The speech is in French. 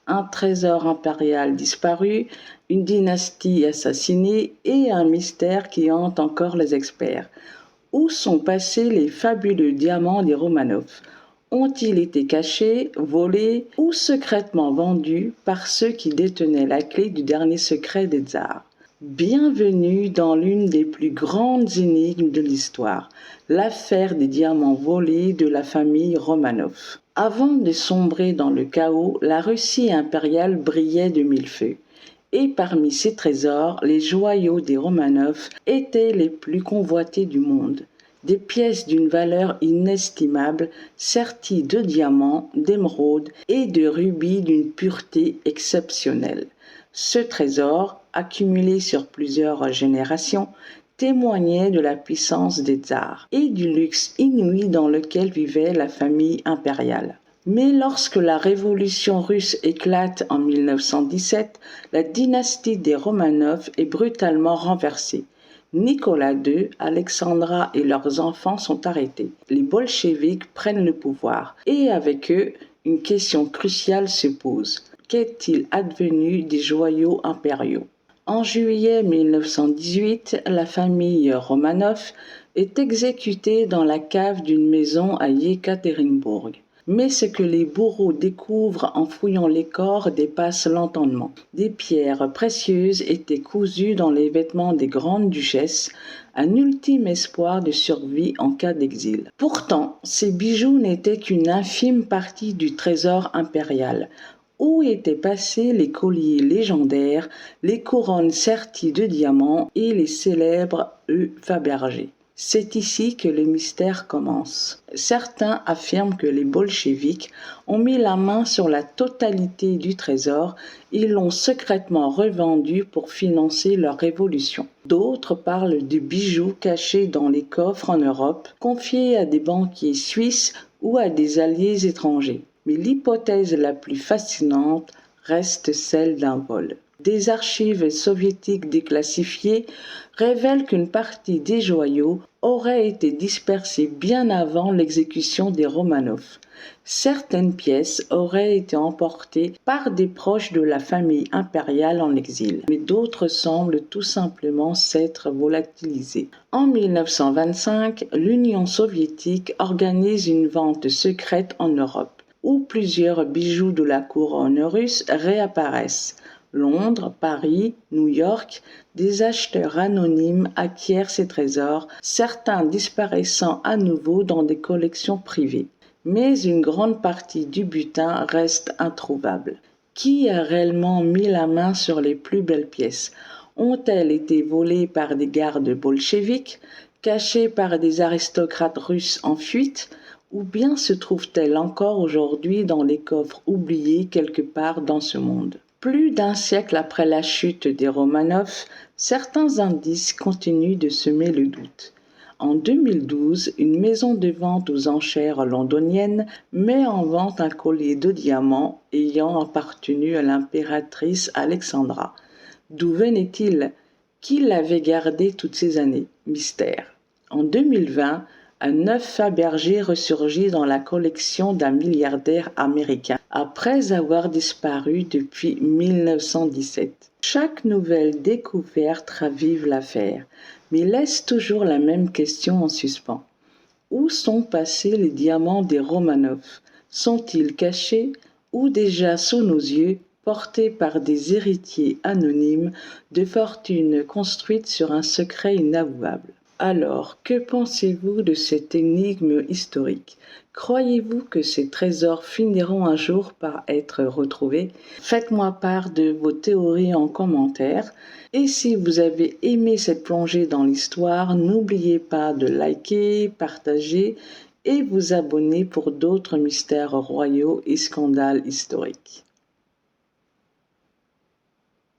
un trésor impérial disparu, une dynastie assassinée et un mystère qui hante encore les experts. Où sont passés les fabuleux diamants des Romanov? Ont-ils été cachés, volés ou secrètement vendus par ceux qui détenaient la clé du dernier secret des tsars? Bienvenue dans l'une des plus grandes énigmes de l'histoire, l'affaire des diamants volés de la famille Romanov. Avant de sombrer dans le chaos, la Russie impériale brillait de mille feux. Et parmi ces trésors, les joyaux des Romanov étaient les plus convoités du monde. Des pièces d'une valeur inestimable, serties de diamants, d'émeraudes et de rubis d'une pureté exceptionnelle. Ce trésor, accumulé sur plusieurs générations, témoignait de la puissance des tsars et du luxe inouï dans lequel vivait la famille impériale. Mais lorsque la révolution russe éclate en 1917, la dynastie des Romanov est brutalement renversée. Nicolas II, Alexandra et leurs enfants sont arrêtés. Les bolcheviks prennent le pouvoir et avec eux, une question cruciale se pose. Qu'est-il advenu des joyaux impériaux? En juillet 1918, la famille Romanov est exécutée dans la cave d'une maison à Yekaterinbourg. Mais ce que les bourreaux découvrent en fouillant les corps dépasse l'entendement. Des pierres précieuses étaient cousues dans les vêtements des grandes duchesses, un ultime espoir de survie en cas d'exil. Pourtant, ces bijoux n'étaient qu'une infime partie du trésor impérial. Où étaient passés les colliers légendaires, les couronnes serties de diamants et les célèbres œufs Fabergé? C'est ici que le mystère commence. Certains affirment que les bolcheviks ont mis la main sur la totalité du trésor et l'ont secrètement revendu pour financer leur révolution. D'autres parlent de bijoux cachés dans les coffres en Europe, confiés à des banquiers suisses ou à des alliés étrangers. Mais l'hypothèse la plus fascinante reste celle d'un vol. Des archives soviétiques déclassifiées révèlent qu'une partie des joyaux aurait été dispersée bien avant l'exécution des Romanov. Certaines pièces auraient été emportées par des proches de la famille impériale en exil, mais d'autres semblent tout simplement s'être volatilisées. En 1925, l'Union soviétique organise une vente secrète en Europe, où plusieurs bijoux de la couronne russe réapparaissent. Londres, Paris, New York, des acheteurs anonymes acquièrent ces trésors, certains disparaissant à nouveau dans des collections privées. Mais une grande partie du butin reste introuvable. Qui a réellement mis la main sur les plus belles pièces? Ont-elles été volées par des gardes bolcheviks, cachées par des aristocrates russes en fuite, ou bien se trouvent-elles encore aujourd'hui dans les coffres oubliés quelque part dans ce monde? Plus d'un siècle après la chute des Romanov, certains indices continuent de semer le doute. En 2012, une maison de vente aux enchères londonienne met en vente un collier de diamants ayant appartenu à l'impératrice Alexandra. D'où venait-il? Qui l'avait gardé toutes ces années? Mystère. En 2020, un œuf Fabergé ressurgit dans la collection d'un milliardaire américain après avoir disparu depuis 1917. Chaque nouvelle découverte ravive l'affaire, mais laisse toujours la même question en suspens. Où sont passés les diamants des Romanov? Sont-ils cachés ou déjà sous nos yeux, portés par des héritiers anonymes de fortunes construites sur un secret inavouable? Alors, que pensez-vous de cette énigme historique? Croyez-vous que ces trésors finiront un jour par être retrouvés? Faites-moi part de vos théories en commentaire. Et si vous avez aimé cette plongée dans l'histoire, n'oubliez pas de liker, partager et vous abonner pour d'autres mystères royaux et scandales historiques.